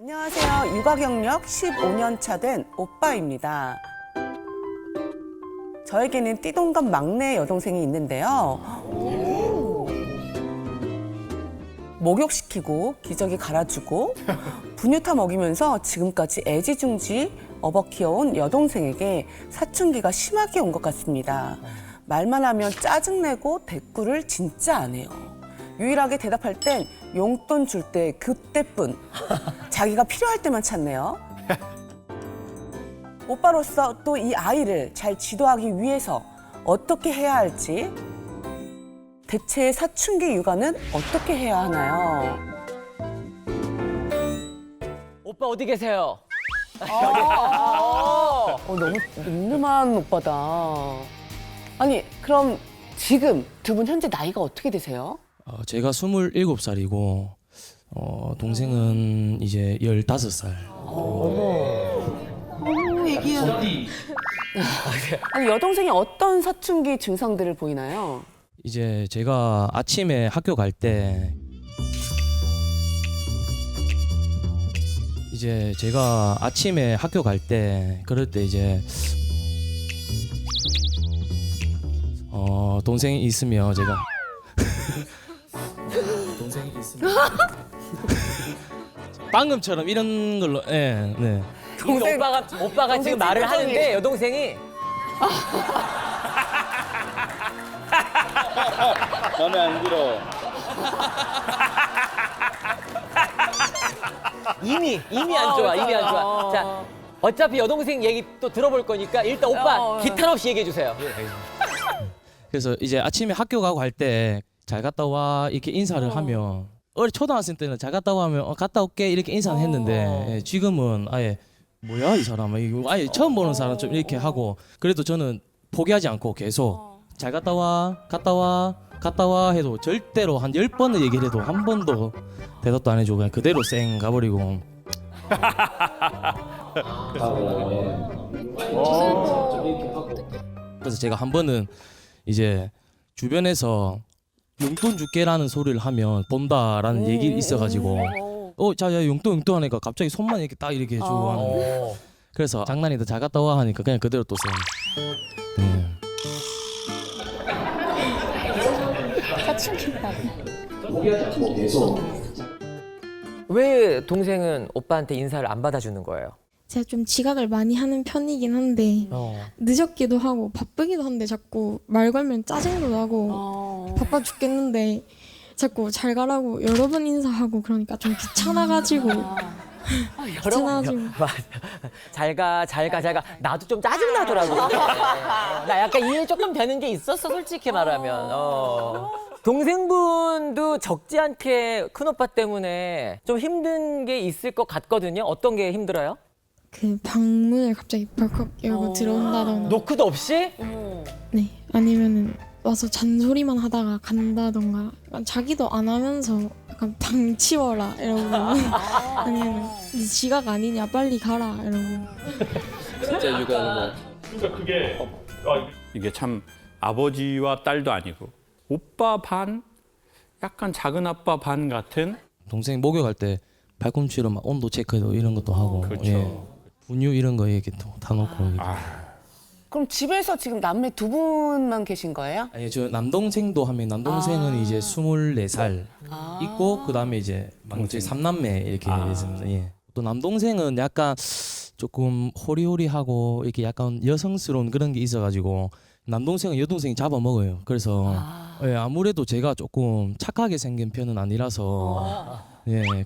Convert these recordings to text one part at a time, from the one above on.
안녕하세요. 육아 경력 15년 차 된 오빠입니다. 저에게는 띠동갑 막내 여동생이 있는데요. 목욕시키고 기저귀 갈아주고 분유타 먹이면서 지금까지 애지중지 업어 키워온 여동생에게 사춘기가 심하게 온 것 같습니다. 말만 하면 짜증내고 대꾸를 진짜 안 해요. 유일하게 대답할 땐 용돈 줄 때 그때뿐. 자기가 필요할 때만 찾네요. 오빠로서 또 이 아이를 잘 지도하기 위해서 어떻게 해야 할지, 대체 사춘기 육아는 어떻게 해야 하나요? 오빠 어디 계세요? 너무 늠름한 오빠다. 아니, 그럼 지금 두 분 현재 나이가 어떻게 되세요? 제가 27살이고 동생은 이제 15살. 아니, 여동생이 어떤 사춘기 증상들을 보이나요? 이제 제가 아침에 학교 갈 때 그럴 때 이제 동생이 있으면 제가 방금처럼 이런 걸로 네. 동생, 오빠가 지금 말을 찐득하게. 하는데 여동생이 마음에 안 들어. 이미 안 좋아. 자, 어차피 여동생 얘기 또 들어볼 거니까 일단 오빠 기탄 없이 얘기해 주세요. 그래서 이제 아침에 학교 가고 할 때 잘 갔다 와 이렇게 인사를 하면 어리 초등학생 때는 잘 갔다 와 하면 갔다 올게 이렇게 인사는 했는데 지금은 아예 뭐야 이 사람은 이거 아예 처음 보는 사람처럼 이렇게 하고 그래도 저는 포기하지 않고 계속 잘 갔다 와 해도 절대로 한 10번을 얘기를 해도 한 번도 대답도 안 해주고 그냥 그대로 쌩 가버리고 그래서 제가 한 번은 이제 주변에서 용돈 줄게라는 소리를 하면 본다라는 얘기 있어가지고 자야 용돈 하니까 갑자기 손만 이렇게 딱 이렇게 해주고 하는 그래서 장난이다 잘 갔다 와 하니까 그냥 그대로 또 쌩. 왜 동생은 오빠한테 인사를 안 받아주는 거예요? 제가 좀 지각을 많이 하는 편이긴 한데 늦었기도 하고 바쁘기도 한데 자꾸 말 걸면 짜증도 나고 바빠 죽겠는데 자꾸 잘 가라고 여러 번 인사하고 그러니까 좀 귀찮아가지고 귀찮아가지고 잘 가. 나도 좀 짜증 나더라고. 나 약간 이해 조금 되는 게 있었어 솔직히 말하면. 동생분도 적지 않게 큰오빠 때문에 좀 힘든 게 있을 것 같거든요. 어떤 게 힘들어요? 그 방문을 갑자기 벌컥 열고 들어온다던가 노크도 없이? 네 아니면은 와서 잔소리만 하다가 간다던가 약간 자기도 안 하면서 약간 방 치워라 이러고 아니면 네 지각 아니냐 빨리 가라 이러고 진짜 육아는 그러니까 이게 참 아버지와 딸도 아니고 오빠 반, 약간 작은 아빠 반 같은. 동생 목욕할 때 발꿈치로 막 온도 체크도 이런 것도 하고 그렇죠. 분유 이런 거 이렇게 다 놓고 그럼 집에서 지금 남매 두 분만 계신 거예요? 아니 저 남동생도 한 명 남동생은 이제 24살 있고 그다음에 이제 막내 삼남매 이렇게 있습니다. 또 남동생은 약간 조금 호리호리하고 이렇게 약간 여성스러운 그런 게 있어가지고 남동생은 여동생이 잡아먹어요. 그래서 아무래도 제가 조금 착하게 생긴 편은 아니라서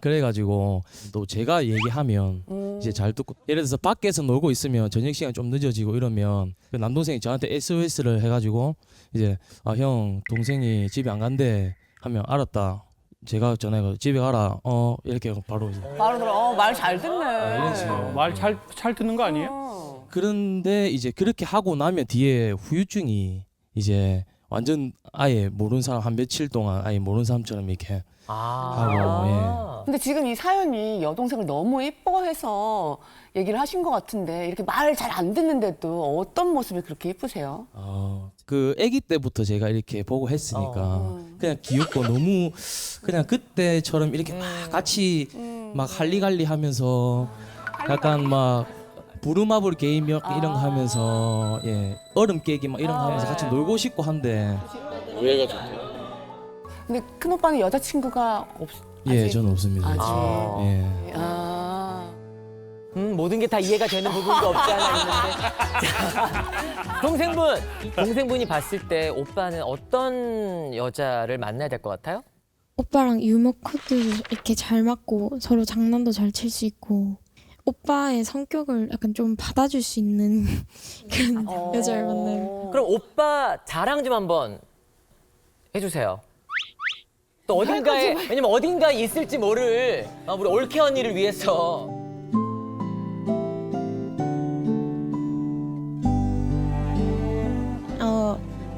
그래가지고 또 제가 얘기하면 이제 잘 듣고 예를 들어서 밖에서 놀고 있으면 저녁 시간 좀 늦어지고 이러면 그 남동생이 저한테 SOS를 해가지고 이제 형 동생이 집에 안 간대 하면 알았다. 제가 전화해서 집에 가라. 이렇게 바로 이제. 바로 들어. 말 잘 듣네. 이런 식으로. 말 잘 듣는 거 아니에요? 그런데 이제 그렇게 하고 나면 뒤에 후유증이 이제 완전 아예 모르는 사람 한 며칠 동안 아예 모르는 사람처럼 이렇게 하고 근데 지금 이 사연이 여동생을 너무 예뻐해서 얘기를 하신 것 같은데 이렇게 말 잘 안 듣는데도 어떤 모습이 그렇게 예쁘세요? 그 아기 때부터 제가 이렇게 보고 했으니까 그냥 귀엽고 너무 그냥 그때처럼 이렇게 막 같이 막 할리갈리 하면서 약간 막 부루마블 게임 이런 거 하면서 예 얼음 깨기 막 이런 거 하면서 같이 놀고 싶고 한데 우애가 좋대요. 근데 큰 오빠는 여자친구가 예 아직- 저는 없습니다. 아직. 예. 아. 모든 게 다 이해가 되는 부분도 없지 않아 있는데. 자, 동생분이 봤을 때 오빠는 어떤 여자를 만나야 될 것 같아요? 오빠랑 유머 코드 이렇게 잘 맞고 서로 장난도 잘 칠 수 있고 오빠의 성격을 약간 좀 받아줄 수 있는 그런 여자를 만나요. 그럼 오빠 자랑 좀 한번 해주세요. 또 어딘가에 왜냐면 어딘가에 있을지 모를 우리 올케 언니를 위해서.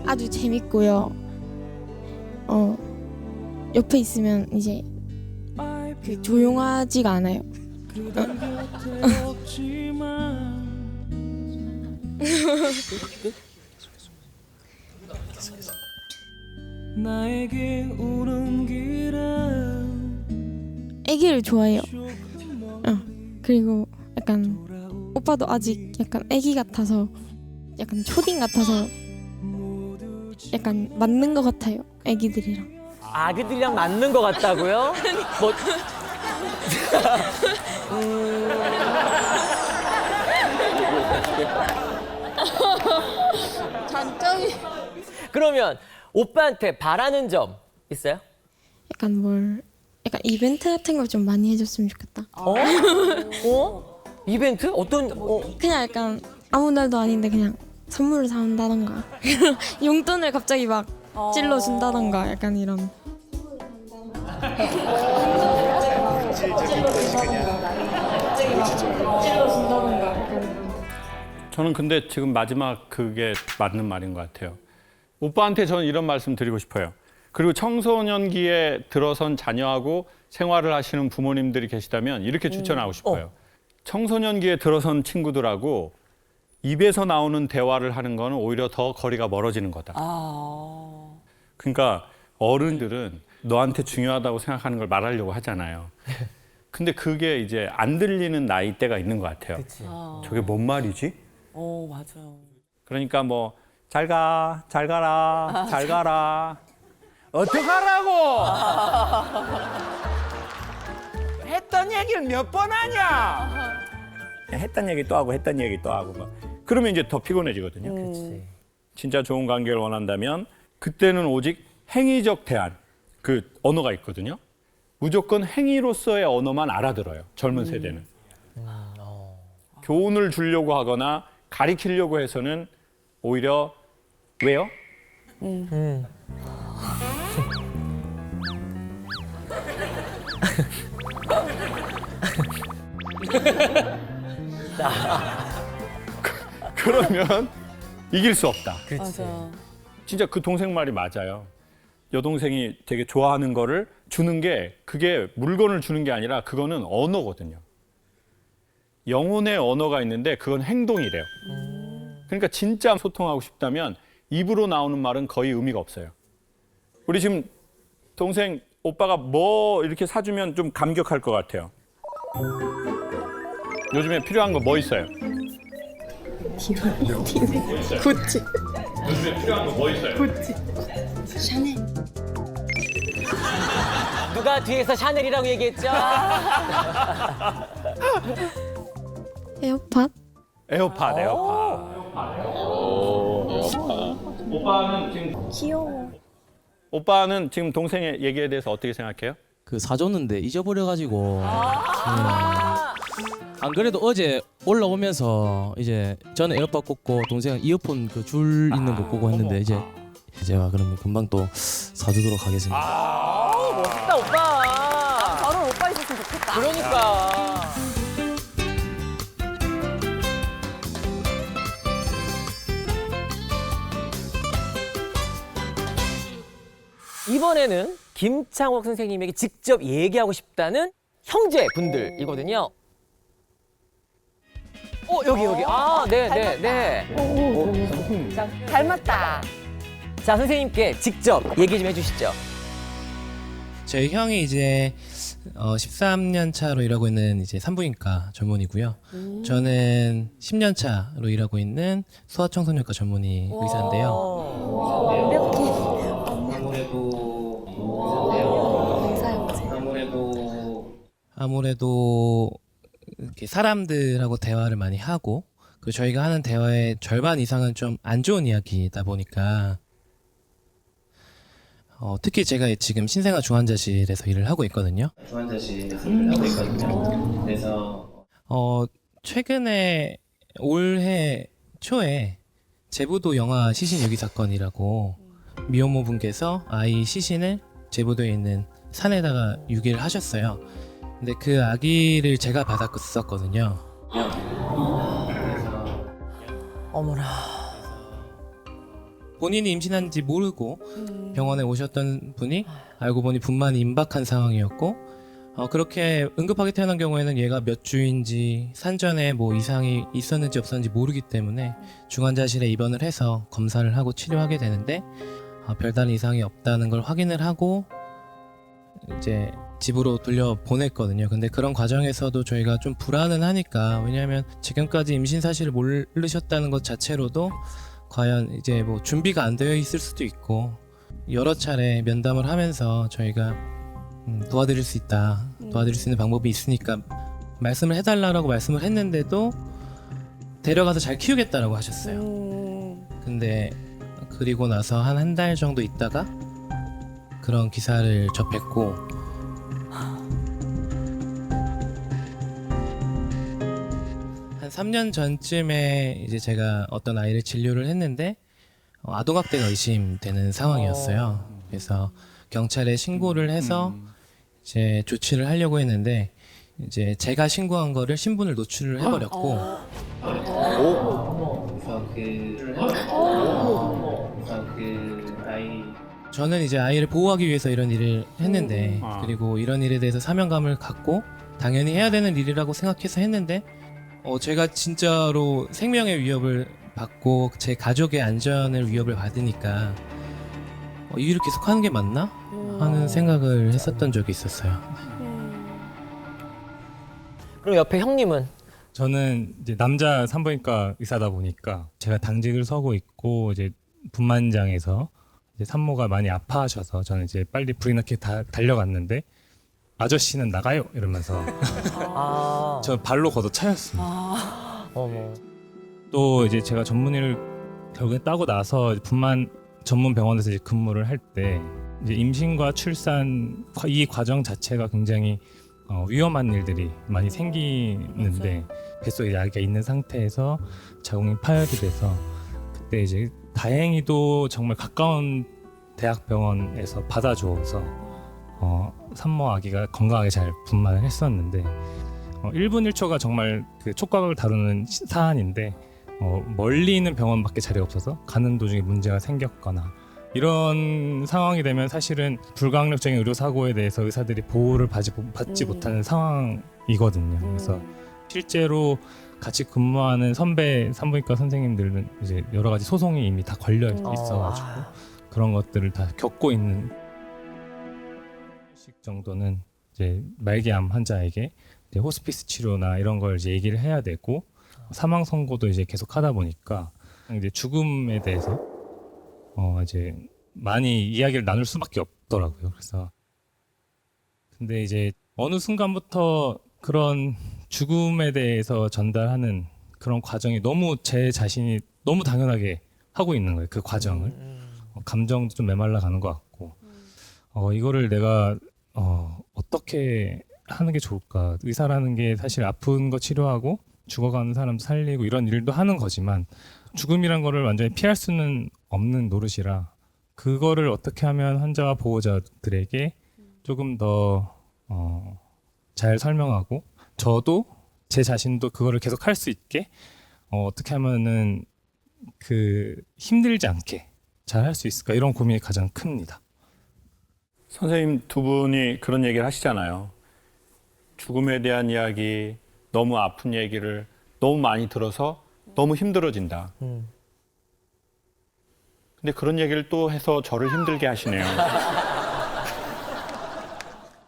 아주 재밌고요. 옆에 있으면 이제 그 조용하지가 않아요. 애기를 좋아해요. 그리고 약간 오빠도 아직 약간 애기 같아서 약간 초딩 같아서 약간 맞는 것 같아요. 애기들이랑. 아기들이랑 맞는 것 같다고요? 뭐 장점이 그러면 오빠한테 바라는 점 있어요? 약간 이벤트 같은 걸 좀 많이 해줬으면 좋겠다. 이벤트? 어떤? 그냥 약간 아무 날도 아닌데 그냥 선물을 사온다던가 용돈을 갑자기 막 찔러준다던가 약간 이런. 저는 근데 지금 마지막 그게 맞는 말인 것 같아요. 오빠한테 저는 이런 말씀 드리고 싶어요. 그리고 청소년기에 들어선 자녀하고 생활을 하시는 부모님들이 계시다면 이렇게 추천하고 싶어요. 청소년기에 들어선 친구들하고 입에서 나오는 대화를 하는 거는 오히려 더 거리가 멀어지는 거다. 그러니까 어른들은 너한테 중요하다고 생각하는 걸 말하려고 하잖아요. 근데 그게 이제 안 들리는 나이대가 있는 것 같아요. 저게 뭔 말이지? 맞아요. 그러니까 뭐 잘 가, 잘 가라, 잘 가라. 어떡하라고? 했던 얘기를 몇 번 하냐? 했던 얘기 또 하고 했던 얘기 또 하고 막. 그러면 이제 더 피곤해지거든요. 진짜 좋은 관계를 원한다면 그때는 오직 행위적 대안, 그 언어가 있거든요. 무조건 행위로서의 언어만 알아들어요. 젊은 세대는. 교훈을 주려고 하거나 가리키려고 해서는 오히려 왜요? 그러면 이길 수 없다. 맞아. 진짜 그 동생 말이 맞아요. 여동생이 되게 좋아하는 거를 주는 게 그게 물건을 주는 게 아니라 그거는 언어거든요. 영혼의 언어가 있는데 그건 행동이래요. 그러니까 진짜 소통하고 싶다면 입으로 나오는 말은 거의 의미가 없어요. 우리 지금 동생 오빠가 뭐 이렇게 사주면 좀 감격할 것 같아요. 요즘에 필요한 거 뭐 있어요? 구찌. 요즘에 필요한 거 뭐 있어요? 누가 뒤에서 샤넬이라고 얘기했죠? 에어팟. 에어팟. 오빠는 지금 귀여워. 오빠는 지금 동생의 얘기에 대해서 어떻게 생각해요? 그 사줬는데 잊어버려가지고 안 그래도 어제 올라오면서 이제 저는 에어팟 꽂고 동생은 이어폰 그 줄 있는 거 꽂고 했는데 이제 제가 그러면 금방 또 사주도록 하겠습니다. 멋있다 오빠. 저런 오빠 있었으면 좋겠다. 그러니까. 이번에는 김창옥 선생님에게 직접 얘기하고 싶다는 형제분들이거든요. 여기. 아, 네. 닮았다. 자, 선생님께 직접 얘기 좀 해주시죠. 저희 형이 이제 13년 차로 일하고 있는 이제 산부인과 전문이고요. 저는 10년 차로 일하고 있는 소아청소년과 전문의 의사인데요. 아무래도 이렇게 사람들하고 대화를 많이 하고 그 저희가 하는 대화의 절반 이상은 좀 안 좋은 이야기다 보니까 특히 제가 지금 신생아 중환자실에서 일을 하고 있거든요. 중환자실에서 일을 하고 있거든요. 그래서 최근에 올해 초에 제부도 영아 시신 유기 사건이라고 미혼모 분께서 아이 시신을 제부도에 있는 산에다가 유기를 하셨어요. 근데 그 아기를 제가 받았었거든요. 어머나. 본인이 임신한지 모르고 병원에 오셨던 분이 알고 보니 분만이 임박한 상황이었고 그렇게 응급하게 태어난 경우에는 얘가 몇 주인지 산전에 뭐 이상이 있었는지 없었는지 모르기 때문에 중환자실에 입원을 해서 검사를 하고 치료하게 되는데 별다른 이상이 없다는 걸 확인을 하고 이제 집으로 돌려보냈거든요. 근데 그런 과정에서도 저희가 좀 불안은 하니까, 왜냐하면 지금까지 임신 사실을 모르셨다는 것 자체로도 과연 이제 뭐 준비가 안 되어 있을 수도 있고, 여러 차례 면담을 하면서 저희가 도와드릴 수 있다, 도와드릴 수 있는 방법이 있으니까 말씀을 해달라고 말씀을 했는데도 데려가서 잘 키우겠다라고 하셨어요. 근데 그리고 나서 한 달 정도 있다가 그런 기사를 접했고, 한 3년 전쯤에 이제 제가 어떤 아이를 진료를 했는데 아동학대가 의심되는 상황이었어요. 그래서 경찰에 신고를 해서 이제 조치를 하려고 했는데 이제 제가 신고한 거를 신분을 노출을 해버렸고, 그래서 그 아이, 저는 이제 아이를 보호하기 위해서 이런 일을 했는데, 그리고 이런 일에 대해서 사명감을 갖고 당연히 해야 되는 일이라고 생각해서 했는데, 제가 진짜로 생명의 위협을 받고 제 가족의 안전을 위협을 받으니까 이 일을 계속 하는 게 맞나? 하는 생각을 했었던 적이 있었어요. 그럼 옆에 형님은? 저는 이제 남자 산부인과 의사다 보니까 제가 당직을 서고 있고, 이제 분만장에서 이제 산모가 많이 아파하셔서 저는 이제 빨리 불이 나게 달려갔는데, 아저씨는 나가요 이러면서 저 발로 걷어차였습니다. 어머. 또 이제 제가 전문의를 결국에 따고 나서 분만 전문 병원에서 이제 근무를 할 때, 이제 임신과 출산 이 과정 자체가 굉장히 위험한 일들이 많이 생기는데, 뱃속에 아기가 있는 상태에서 자궁이 파열이 돼서, 그때 이제 다행히도 정말 가까운 대학병원에서 받아줘서 산모 아기가 건강하게 잘 분만을 했었는데, 1분 1초가 정말 그 촉각을 다루는 사안인데, 멀리 있는 병원밖에 자리가 없어서 가는 도중에 문제가 생겼거나 이런 상황이 되면 사실은 불가항력적인 의료사고에 대해서 의사들이 보호를 받지 못하는 상황이거든요. 그래서 실제로 같이 근무하는 선배 산부인과 선생님들은 이제 여러 가지 소송이 이미 다 걸려 있어가지고 그런 것들을 다 겪고 있는 정도는 이제 말기암 환자에게 이제 호스피스 치료나 이런 걸 이제 얘기를 해야 되고, 사망 선고도 이제 계속 하다 보니까 이제 죽음에 대해서 이제 많이 이야기를 나눌 수밖에 없더라고요. 그래서 근데 이제 어느 순간부터 그런 죽음에 대해서 전달하는 그런 과정이 너무 제 자신이 너무 당연하게 하고 있는 거예요. 그 과정을 감정도 좀 메말라 가는 것 같고, 이거를 내가 어떻게 하는 게 좋을까? 의사라는 게 사실 아픈 거 치료하고 죽어가는 사람 살리고 이런 일도 하는 거지만, 죽음이란 거를 완전히 피할 수는 없는 노릇이라, 그거를 어떻게 하면 환자와 보호자들에게 조금 더 잘 설명하고, 저도 제 자신도 그거를 계속 할 수 있게 어떻게 하면은 그 힘들지 않게 잘 할 수 있을까, 이런 고민이 가장 큽니다. 선생님 두 분이 그런 얘기를 하시잖아요. 죽음에 대한 이야기, 너무 아픈 얘기를 너무 많이 들어서 너무 힘들어진다. 근데 그런 얘기를 또 해서 저를 힘들게 하시네요.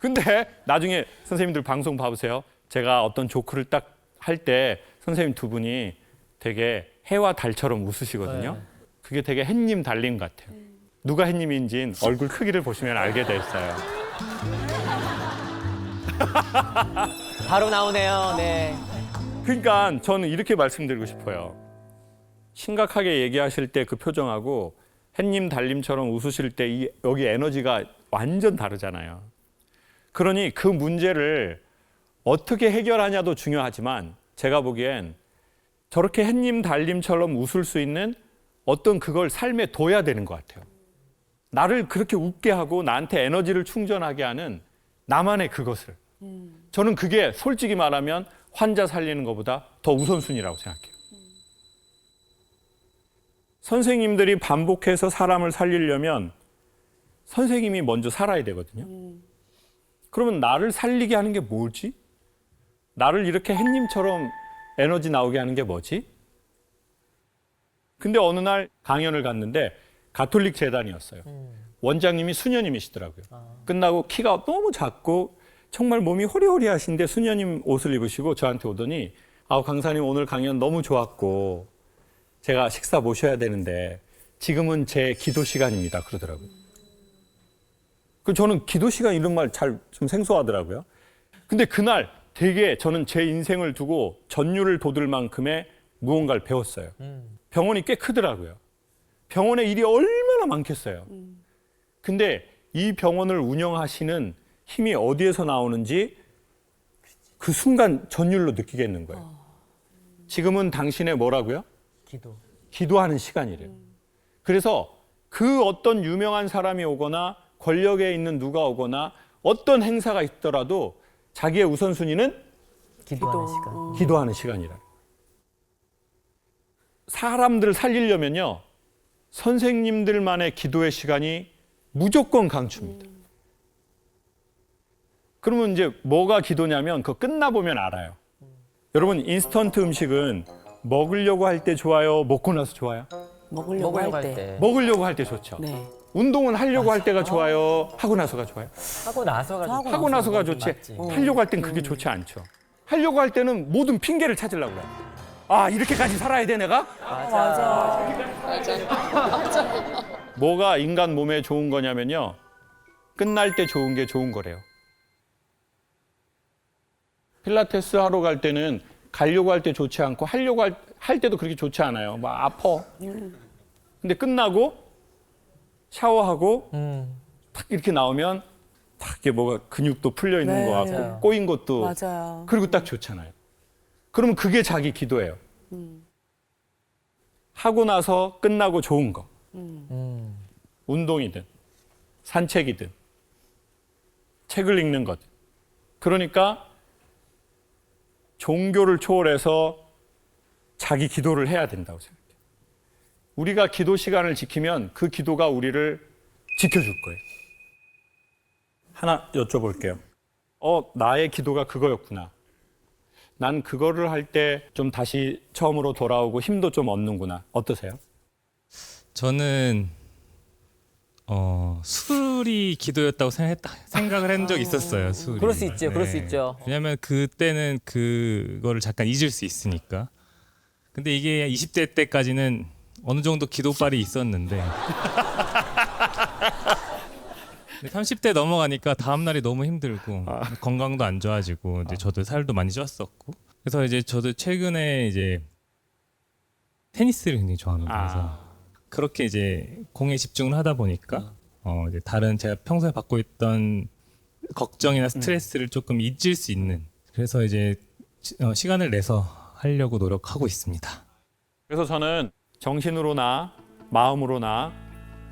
근데 나중에 선생님들 방송 봐보세요. 제가 어떤 조크를 딱 할 때 선생님 두 분이 되게 해와 달처럼 웃으시거든요. 네. 그게 되게 햇님 달님 같아요. 누가 햇님인지는 얼굴 크기를 보시면 알게 돼 있어요. 바로 나오네요. 네. 그러니까 저는 이렇게 말씀드리고 싶어요. 심각하게 얘기하실 때 그 표정하고 햇님 달님처럼 웃으실 때 여기 에너지가 완전 다르잖아요. 그러니 그 문제를 어떻게 해결하냐도 중요하지만 제가 보기엔 저렇게 햇님 달님처럼 웃을 수 있는 어떤 그걸 삶에 둬야 되는 것 같아요. 나를 그렇게 웃게 하고 나한테 에너지를 충전하게 하는 나만의 그것을. 저는 그게 솔직히 말하면 환자 살리는 것보다 더 우선순위라고 생각해요. 선생님들이 반복해서 사람을 살리려면 선생님이 먼저 살아야 되거든요. 그러면 나를 살리게 하는 게 뭐지? 나를 이렇게 햇님처럼 에너지 나오게 하는 게 뭐지? 근데 어느 날 강연을 갔는데 가톨릭 재단이었어요. 원장님이 수녀님이시더라고요. 끝나고 키가 너무 작고 정말 몸이 호리호리하신데 수녀님 옷을 입으시고 저한테 오더니 강사님 오늘 강연 너무 좋았고 제가 식사 모셔야 되는데 지금은 제 기도 시간입니다. 그러더라고요. 저는 기도 시간 이런 말 잘 좀 생소하더라고요. 근데 그날 되게 저는 제 인생을 두고 전율을 돋을 만큼의 무언가를 배웠어요. 병원이 꽤 크더라고요. 병원에 일이 얼마나 많겠어요. 근데 이 병원을 운영하시는 힘이 어디에서 나오는지 그 순간 전율로 느끼겠는 거예요. 지금은 당신의 뭐라고요? 기도하는 시간이래요. 그래서 그 어떤 유명한 사람이 오거나 권력에 있는 누가 오거나 어떤 행사가 있더라도 자기의 우선순위는 기도하는 시간. 기도하는 시간이라. 사람들을 살리려면요. 선생님들만의 기도의 시간이 무조건 강추입니다. 그러면 이제 뭐가 기도냐면 그거 끝나보면 알아요. 여러분 인스턴트 음식은 먹으려고 할 때 좋아요? 먹고 나서 좋아요? 먹으려고 할 때. 먹으려고 할 때 좋죠. 네. 운동은 하려고 할 때가 좋아요? 하고 나서가 좋아요? 하고 나서가 좋지. 하고 나서가 좋지. 맞지. 하려고 할 땐 그게 좋지 않죠. 하려고 할 때는 모든 핑계를 찾으려고 그래요. 이렇게까지 살아야 돼 내가? 뭐가 인간 몸에 좋은 거냐면요. 끝날 때 좋은 게 좋은 거래요. 필라테스 하러 갈 때는 가려고 할 때 좋지 않고 하려고 할 때도 그렇게 좋지 않아요. 막 아파. 근데 끝나고 샤워하고 탁 이렇게 나오면 탁 이게 뭐가 근육도 풀려 있는 네. 것 같고 맞아요. 꼬인 것도 맞아요. 그리고 딱 좋잖아요. 그러면 그게 자기 기도예요. 하고 나서 끝나고 좋은 거. 운동이든 산책이든 책을 읽는 것. 그러니까 종교를 초월해서 자기 기도를 해야 된다고 생각해요. 우리가 기도 시간을 지키면 그 기도가 우리를 지켜줄 거예요. 하나 여쭤볼게요. 나의 기도가 그거였구나. 난 그거를 할 때 좀 다시 처음으로 돌아오고 힘도 좀 얻는구나. 어떠세요? 저는 술이 기도였다고 생각을 한 적이 있었어요. 술이. 그럴 수 있죠. 그럴 수 네. 있죠. 왜냐면 그때는 그거를 잠깐 잊을 수 있으니까. 근데 이게 20대 때까지는 어느 정도 기도빨이 있었는데 30대 넘어가니까 다음 날이 너무 힘들고 건강도 안 좋아지고 이제 저도 살도 많이 쪘었고 그래서 이제 저도 최근에 이제 테니스를 굉장히 좋아하는 거라서 그렇게 이제 공에 집중을 하다 보니까 이제 다른 제가 평소에 받고 있던 걱정이나 스트레스를 조금 잊을 수 있는 그래서 이제 시간을 내서 하려고 노력하고 있습니다. 그래서 저는 정신으로나 마음으로나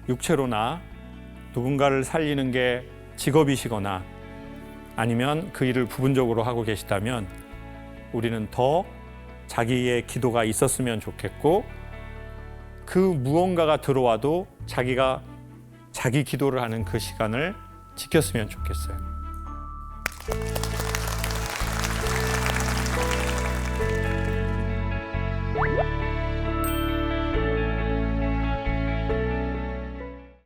육체로나 누군가를 살리는 게 직업이시거나 아니면 그 일을 부분적으로 하고 계시다면 우리는 더 자기의 기도가 있었으면 좋겠고 그 무언가가 들어와도 자기가 자기 기도를 하는 그 시간을 지켰으면 좋겠어요.